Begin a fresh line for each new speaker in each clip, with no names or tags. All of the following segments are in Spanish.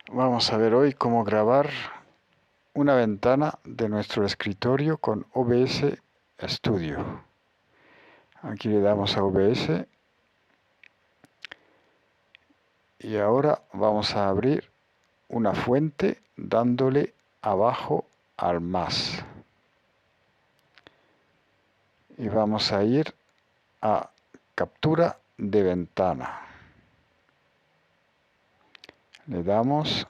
Vamos a ver hoy cómo grabar una ventana de nuestro escritorio con OBS Studio. Aquí le damos a OBS y ahora vamos a abrir una fuente dándole abajo al más. Y vamos a ir a captura de ventana. Le damos,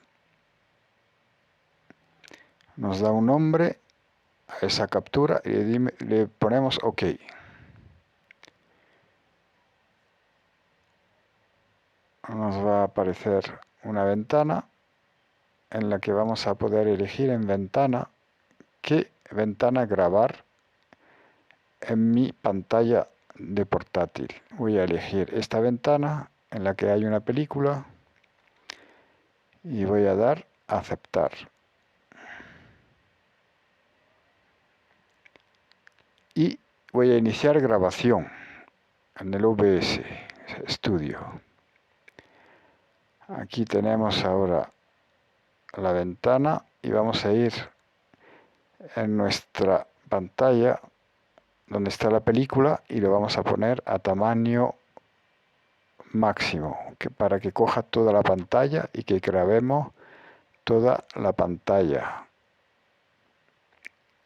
nos da un nombre a esa captura y le ponemos OK. Nos va a aparecer una ventana en la que vamos a poder elegir en ventana qué ventana grabar en mi pantalla de portátil. Voy a elegir esta ventana en la que hay una película y voy a dar a aceptar. Y voy a iniciar grabación en el OBS Studio. Aquí tenemos ahora la ventana y vamos a ir en nuestra pantalla donde está la película y lo vamos a poner a tamaño máximo para que coja toda la pantalla y que grabemos toda la pantalla,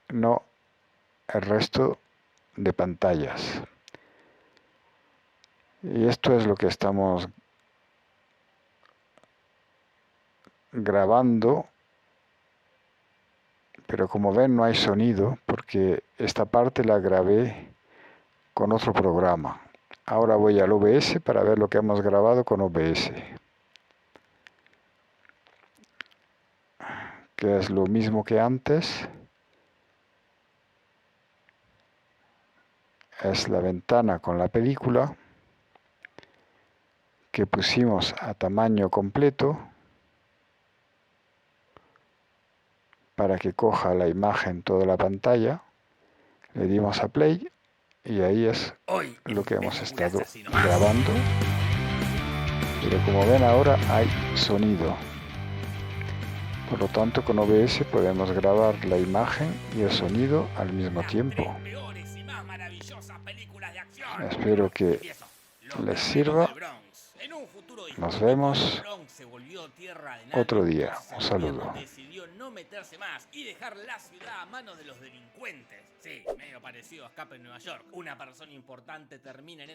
no el resto de pantallas. Y esto es lo que estamos grabando, pero como ven no hay sonido porque esta parte la grabé con otro programa. Ahora voy al OBS para ver lo que hemos grabado con OBS, que es lo mismo que antes. Es la ventana con la película que pusimos a tamaño completo para que coja la imagen toda la pantalla. Le dimos a play y ahí es lo que hemos estado grabando. Pero como ven ahora hay sonido. Por lo tanto con OBS podemos grabar la imagen y el sonido al mismo tiempo. Espero que les sirva. Nos vemos otro día. Un saludo.
Decidió no meterse más y dejar la ciudad a manos de los delincuentes. Sí, medio parecido a Escape en Nueva York. Una persona importante termina en